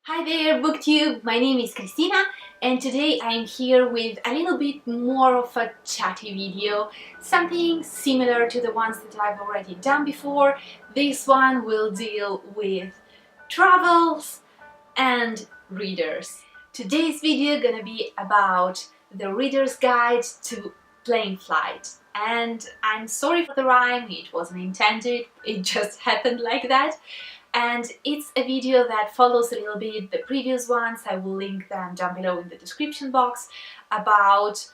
Hi there, BookTube! My name is Christina and today I'm here with a little bit more of a chatty video, something similar to the ones that I've already done before. This one will deal with travels and readers. Today's video gonna be about the reader's guide to plane flight. And I'm sorry for the rhyme, it wasn't intended, it just happened like that. And it's a video that follows a little bit the previous ones. I will link them down below in the description box about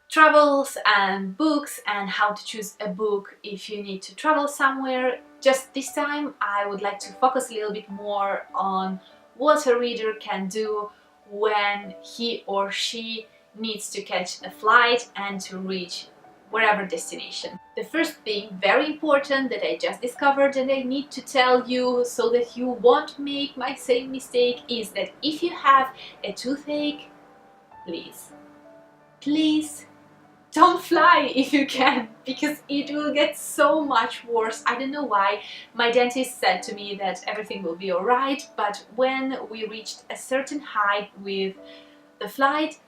travels and books and how to choose a book if you need to travel somewhere. Just this time I would like to focus a little bit more on what a reader can do when he or she needs to catch a flight and to reach wherever destination. The first thing, very important, that I just discovered and I need to tell you so that you won't make my same mistake is that if you have a toothache, please don't fly if you can, because it will get so much worse. I don't know why. My dentist said to me that everything will be alright, but when we reached a certain height with the flight,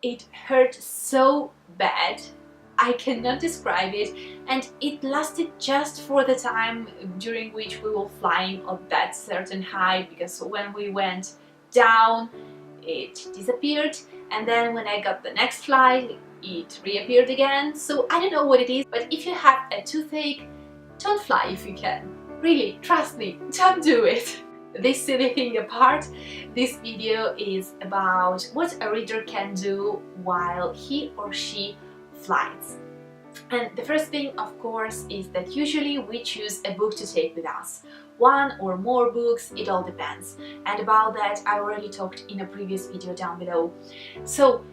it hurt so bad. I cannot describe it, and it lasted just for the time during which we were flying at that certain height, because when we went down it disappeared, and then when I got the next flight it reappeared again. So I don't know what it is, but if you have a toothache, don't fly if you can. Really, trust me, don't do it. This silly thing apart, this video is about what a reader can do while he or she flies. And the first thing, of course, is that usually we choose a book to take with us. One or more books, it all depends. And about that I already talked in a previous video down below. So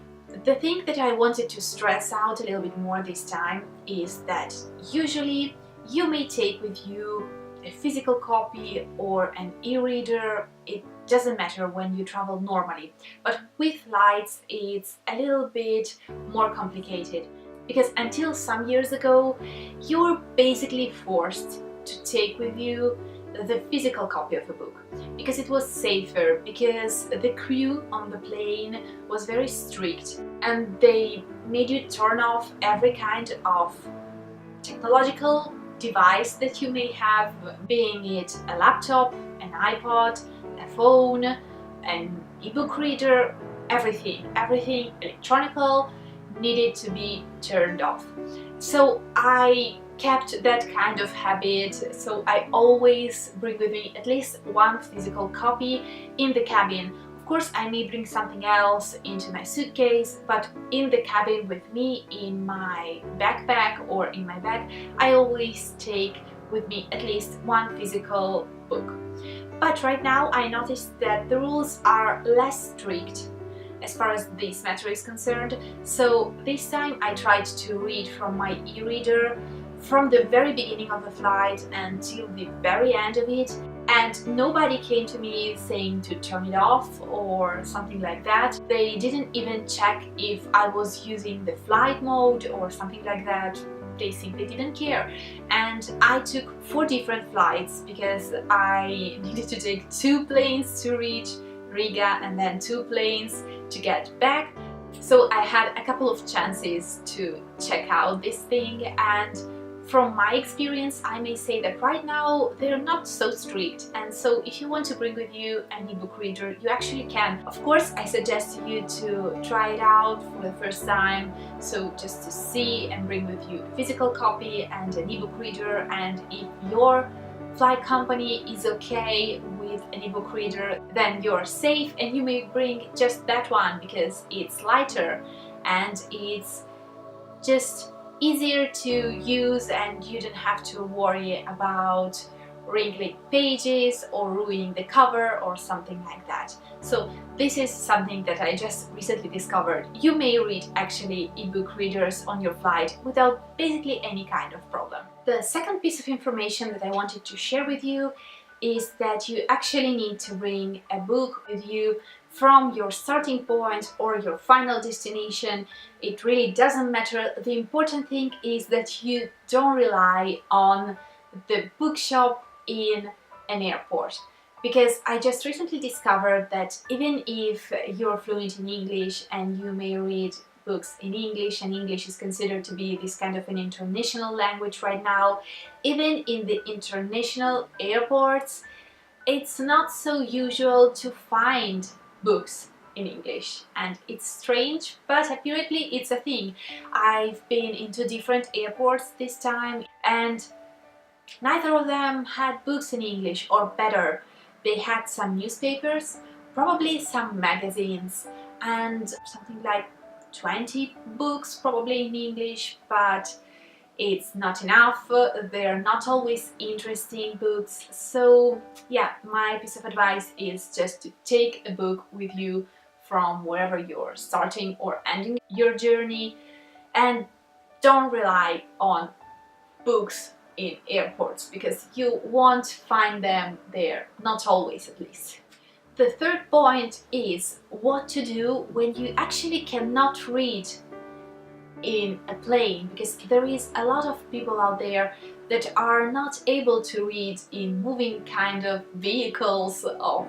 the thing that I wanted to stress out a little bit more this time is that usually you may take with you a physical copy or an e-reader. It doesn't matter when you travel normally, but with flights it's a little bit more complicated, because until some years ago you were basically forced to take with you the physical copy of a book, because it was safer, because the crew on the plane was very strict and they made you turn off every kind of technological device that you may have, being it a laptop, an iPod, a phone, an ebook reader, everything electronical needed to be turned off. So I kept that kind of habit, so I always bring with me at least one physical copy in the cabin. Of course, I may bring something else into my suitcase, but in the cabin with me, in my backpack or in my bag, I always take with me at least one physical book. But right now I noticed that the rules are less strict as far as this matter is concerned. So this time I tried to read from my e-reader from the very beginning of the flight until the very end of it, and nobody came to me saying to turn it off or something like that. They didn't even check if I was using the flight mode or something like that. They simply didn't care. And I took 4 different flights because I needed to take 2 planes to reach Riga and then 2 planes to get back. So I had a couple of chances to check out this thing, and from my experience I may say that right now they're not so strict, and so if you want to bring with you an ebook reader, you actually can. Of course, I suggest you to try it out for the first time, so just to see and bring with you a physical copy and an ebook reader, and if your flight company is okay with an ebook reader, then you're safe and you may bring just that one because it's lighter and it's just easier to use and you don't have to worry about wrinkling pages or ruining the cover or something like that. So this is something that I just recently discovered. You may read actually ebook readers on your flight without basically any kind of problem. The second piece of information that I wanted to share with you is that you actually need to bring a book with you from your starting point or your final destination. It really doesn't matter. The important thing is that you don't rely on the bookshop in an airport, because I just recently discovered that even if you're fluent in English and you may read books in English, and English is considered to be this kind of an international language right now, even in the international airports, it's not so usual to find books in English, and it's strange, but apparently it's a thing. I've been into different airports this time, and neither of them had books in English, or better, they had some newspapers, probably some magazines, and something like 20 books probably in English, but it's not enough. They're not always interesting books. So yeah, my piece of advice is just to take a book with you from wherever you're starting or ending your journey, and don't rely on books in airports, because you won't find them there, not always at least. The third point is what to do when you actually cannot read in a plane, because there is a lot of people out there that are not able to read in moving kind of vehicles of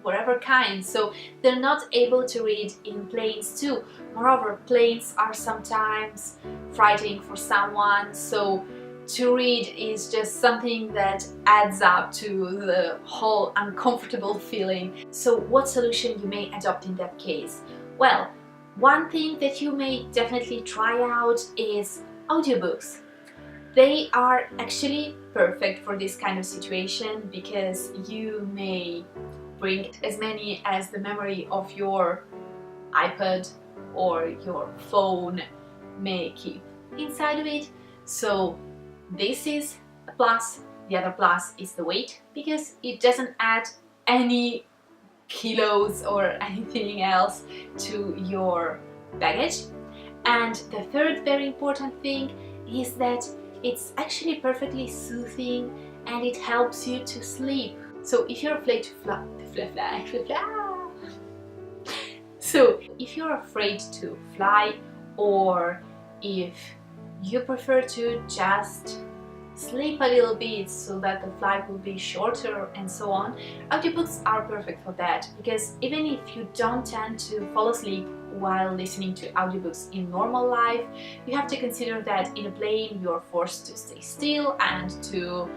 whatever kind, so they're not able to read in planes too. Moreover, planes are sometimes frightening for someone, so to read is just something that adds up to the whole uncomfortable feeling. So what solution you may adopt in that case? Well, one thing that you may definitely try out is audiobooks. They are actually perfect for this kind of situation, because you may bring as many as the memory of your iPad or your phone may keep inside of it. So this is a plus. The other plus is the weight, because it doesn't add any kilos or anything else to your baggage. And the third very important thing is that it's actually perfectly soothing and it helps you to sleep. So if you're afraid to fly, so if you're afraid to fly, or if you prefer to just sleep a little bit so that the flight will be shorter and so on, audiobooks are perfect for that, because even if you don't tend to fall asleep while listening to audiobooks in normal life, you have to consider that in a plane you're forced to stay still and to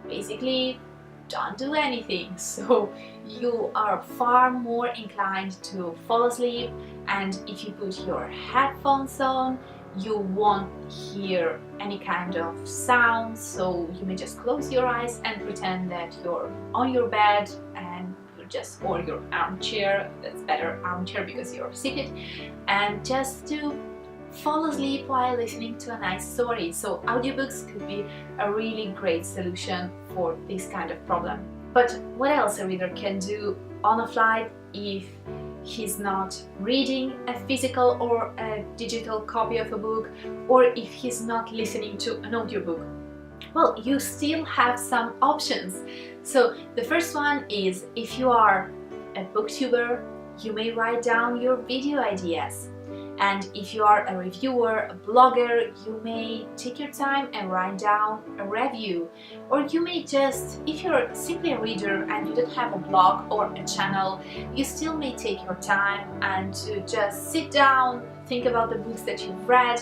basically don't do anything, so you are far more inclined to fall asleep. And if you put your headphones on, you won't hear any kind of sound, so you may just close your eyes and pretend that you're on your bed and you're just, or your armchair, that's better, armchair because you're seated, and just to fall asleep while listening to a nice story. So audiobooks could be a really great solution for this kind of problem. But what else a reader can do on a flight if he's not reading a physical or a digital copy of a book, or if he's not listening to an audiobook? Well, you still have some options. So the first one is, if you are a booktuber, you may write down your video ideas. And if you are a reviewer, a blogger, you may take your time and write down a review. Or you may just, if you're simply a reader and you don't have a blog or a channel, you still may take your time and to just sit down, think about the books that you've read,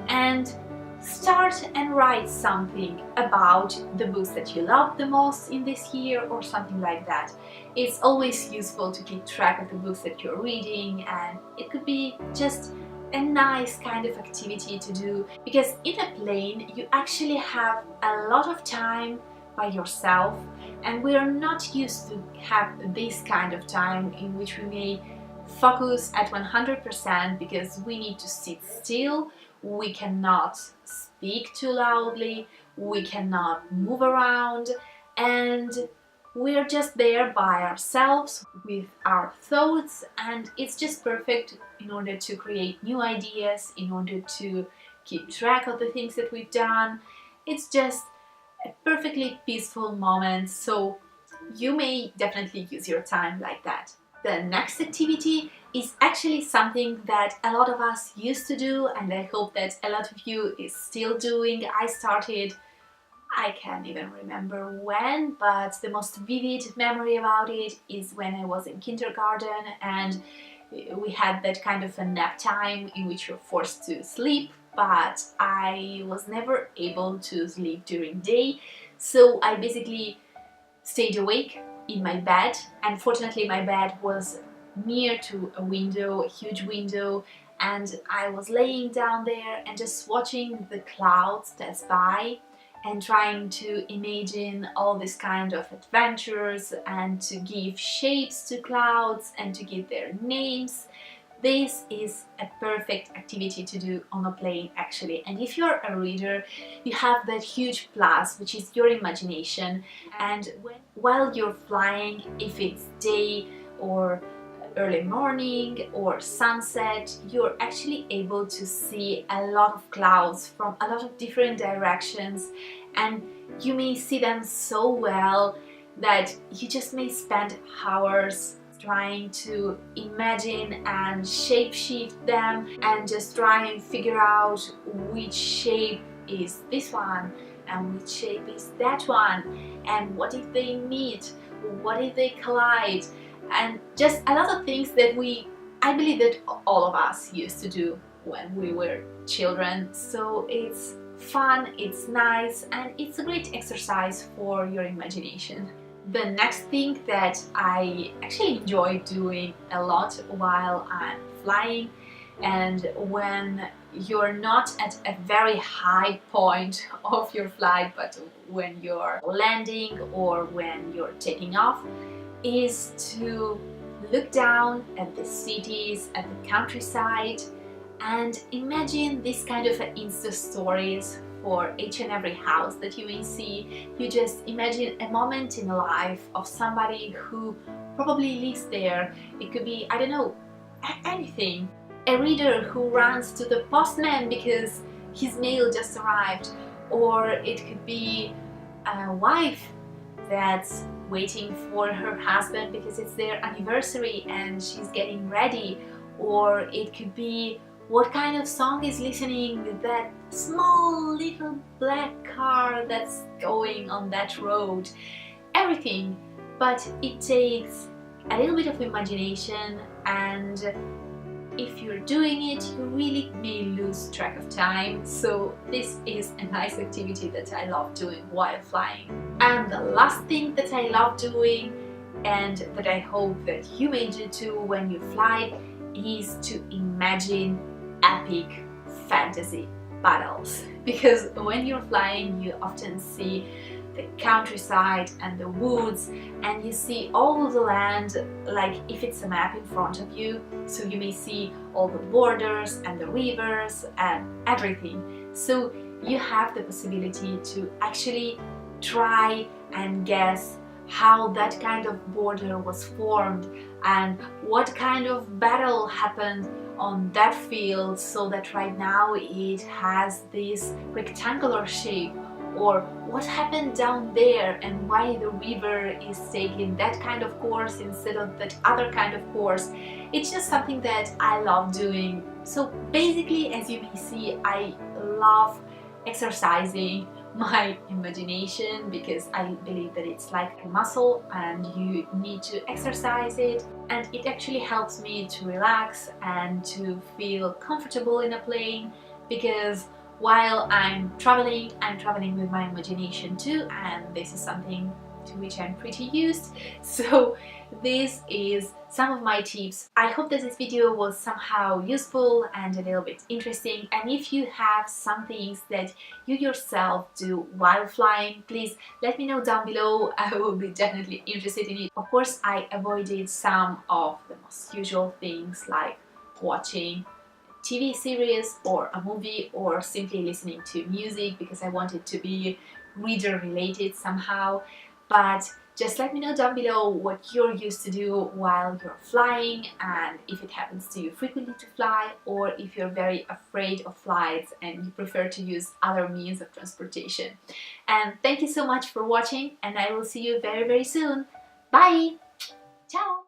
and start and write something about the books that you love the most in this year, or something like that. It's always useful to keep track of the books that you're reading, and it could be just a nice kind of activity to do, because in a plane you actually have a lot of time by yourself, and we are not used to have this kind of time in which we may focus at 100%, because we need to sit still, we cannot speak too loudly, we cannot move around, and we're just there by ourselves with our thoughts, and it's just perfect in order to create new ideas, in order to keep track of the things that we've done. It's just a perfectly peaceful moment, so you may definitely use your time like that. The next activity is actually something that a lot of us used to do, and I hope that a lot of you is still doing. I started, I can't even remember when, but the most vivid memory about it is when I was in kindergarten and we had that kind of a nap time in which you're forced to sleep, but I was never able to sleep during day, so I basically stayed awake in my bed, and fortunately my bed was near to a window, a huge window, and I was laying down there and just watching the clouds pass by and trying to imagine all these kind of adventures and to give shapes to clouds and to give their names. This is a perfect activity to do on a plane actually, and if you're a reader you have that huge plus, which is your imagination, and while you're flying, if it's day or early morning or sunset, you're actually able to see a lot of clouds from a lot of different directions, and you may see them so well that you just may spend hours trying to imagine and shapeshift them and just try and figure out which shape is this one and which shape is that one, and what if they meet, what if they collide, and just a lot of things that I believe that all of us used to do when we were children. So it's fun, it's nice, and it's a great exercise for your imagination. The next thing that I actually enjoy doing a lot while I'm flying, and when you're not at a very high point of your flight, but when you're landing or when you're taking off, is to look down at the cities, at the countryside, and imagine this kind of Insta stories for each and every house that you may see. You just imagine a moment in the life of somebody who probably lives there. It could be, I don't know, anything. A reader who runs to the postman because his mail just arrived, or it could be a wife that's waiting for her husband because it's their anniversary and she's getting ready, or it could be what kind of song is listening with that small little black car that's going on that road. Everything, but it takes a little bit of imagination, and if you're doing it you really may lose track of time, so this is a nice activity that I love doing while flying. And the last thing that I love doing, and that I hope that you may do too when you fly, is to imagine epic fantasy battles, because when you're flying you often see the countryside and the woods, and you see all the land like if it's a map in front of you, so you may see all the borders and the rivers and everything. So you have the possibility to actually try and guess how that kind of border was formed and what kind of battle happened on that field so that right now it has this rectangular shape, or what happened down there and why the river is taking that kind of course instead of that other kind of course. It's just something that I love doing. So basically, as you may see, I love exercising my imagination because I believe that it's like a muscle and you need to exercise it, and it actually helps me to relax and to feel comfortable in a plane, because while I'm traveling with my imagination too, and this is something to which I'm pretty used. So this is some of my tips. I hope that this video was somehow useful and a little bit interesting, and if you have some things that you yourself do while flying, please let me know down below. I will be definitely interested in it. Of course, I avoided some of the most usual things like watching TV series or a movie or simply listening to music because I want it to be reader related somehow. But just let me know down below what you're used to do while you're flying, and if it happens to you frequently to fly, or if you're very afraid of flights and you prefer to use other means of transportation. And thank you so much for watching, and I will see you very, very soon. Bye! Ciao!